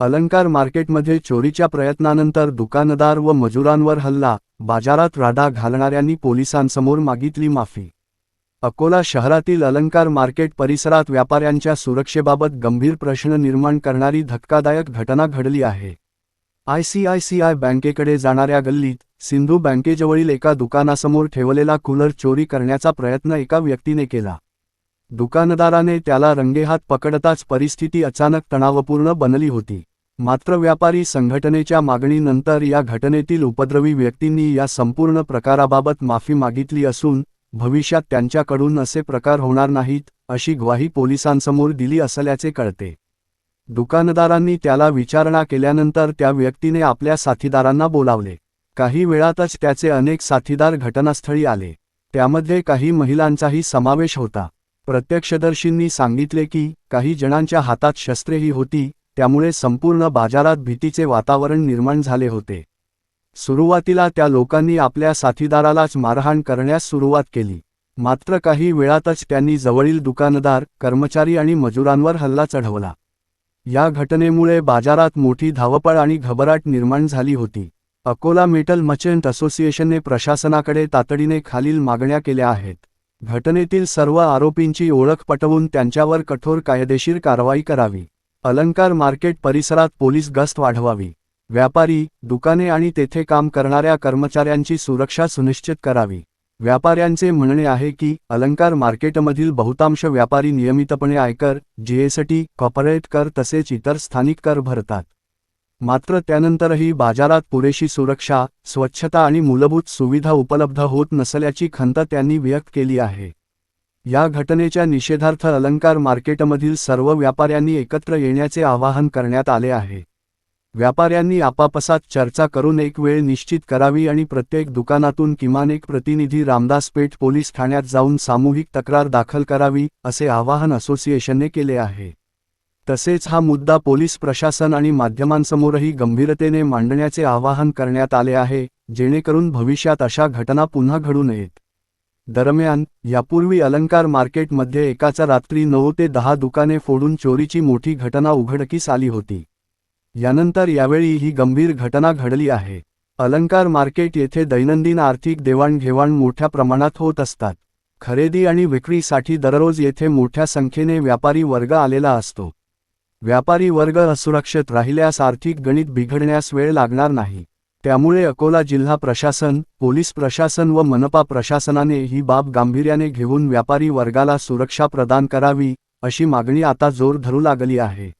अलंकार मार्केटमध्ये चोरीच्या प्रयत्नानंतर दुकानदार व मजुरांवर हल्ला, बाजारात राडा घालणाऱ्यांनी पोलिसांसमोर मागितली माफी. अकोला शहरातील अलंकार मार्केट परिसरात व्यापाऱ्यांच्या सुरक्षेबाबत गंभीर प्रश्न निर्माण करणारी धक्कादायक घटना घडली आहे. ICICI बँकेकडे जाणाऱ्या गल्लीत सिंधू बँकेजवळील एका दुकानासमोर ठेवलेला कूलर चोरी करण्याचा प्रयत्न एका व्यक्तीने केला. दुकानदाराने त्याला रंगेहात पकडताच परिस्थिती अचानक तणावपूर्ण बनली होती. मात्र व्यापारी संघटनेच्या मागणीनंतर या घटनेतील उपद्रवी व्यक्तींनी या संपूर्ण प्रकाराबाबत माफी मागितली असून भविष्यात त्यांच्याकडून असे प्रकार होणार नाहीत, अशी ग्वाही पोलिसांसमोर दिली असल्याचे कळते. दुकानदारांनी त्याला विचारणा केल्यानंतर त्या व्यक्तीने आपल्या साथीदारांना बोलावले. काही वेळातच त्याचे अनेक साथीदार घटनास्थळी आले. त्यामध्ये काही महिलांचाही समावेश होता. प्रत्यक्षदर्शींनी सांगितले की काही जणांच्या हातात शस्त्रेही होती, त्यामुळे संपूर्ण बाजारात भीतीचे वातावरण निर्माण झाले होते. सुरुवातीला त्या लोकांनी आपल्या साथीदारालाच मारहाण करण्यास सुरुवात केली. मात्र काही वेळातच त्यांनी जवळील दुकानदार, कर्मचारी आणि मजुरांवर हल्ला चढवला. या घटनेमुळे बाजारात मोठी धावपळ आणि घबराट निर्माण झाली होती. अकोला मेटल मर्चंट असोसिएशनने प्रशासनाकडे तातडीने खालील मागण्या केल्या आहेत. घटनेतील सर्व आरोपींची ओळख पटवून त्यांच्यावर कठोर कायदेशीर कारवाई करावी. अलंकार मार्केट परिसरात पोलीस गस्त वाढवावी. व्यापारी, दुकाने आणि तेथे काम करणाऱ्या कर्मचाऱ्यांची सुरक्षा सुनिश्चित करावी. व्यापाऱ्यांचे म्हणणे आहे की अलंकार मार्केटमधील बहुतांश व्यापारी नियमितपणे आयकर, GST, कॉर्पोरेट कर तसेच इतर स्थानिक कर भरतात. मात्र त्यानंतरही बाजारात पुरेशी सुरक्षा, स्वच्छता आणि मूलभूत सुविधा उपलब्ध होत नसल्याची खंत त्यांनी व्यक्त केली आहे. या घटनेच्या निषेधार्थ अलंकार मार्केटमधील सर्व व्यापाऱ्यांनी एकत्र येण्याचे आवाहन करण्यात आले आहे. व्यापाऱ्यांनी आपापसात चर्चा करून एक वेळ निश्चित करावी आणि प्रत्येक दुकानातून किमान एक प्रतिनिधी रामदास पेठ पोलीस ठाण्यात जाऊन सामूहिक तक्रार दाखल करावी, असे आवाहन असोसिएशनने केले आहे. तसेच हा मुद्दा पोलीस प्रशासन आणि माध्यमांसमोरही गंभीरतेने मांडण्याचे आवाहन करण्यात आले आहे, जेणेकरून भविष्यात अशा घटना पुन्हा घडू नयेत. दरम्यान, यापूर्वी अलंकार मार्केटमध्ये एकाच रात्री 9 ते 10 दुकाने फोडून चोरीची मोठी घटना उघडकीस आली होती. यानंतर यावेळी ही गंभीर घटना घडली आहे. अलंकार मार्केट येथे दैनंदिन आर्थिक देवाणघेवाण मोठ्या प्रमाणात होत असतात. खरेदी आणि विक्रीसाठी दररोज येथे मोठ्या संख्येने व्यापारी वर्ग आलेला असतो. व्यापारी वर्ग असुरक्षित राहिल्यास आर्थिक गणित बिघडण्यास वेळ लागणार नाही. त्यामुळे अकोला जिल्हा प्रशासन, पोलीस प्रशासन व मनपा प्रशासनाने ही बाब गांभीर्याने घेऊन व्यापारी वर्गाला सुरक्षा प्रदान करावी, अशी मागणी आता जोर धरू लागली आहे.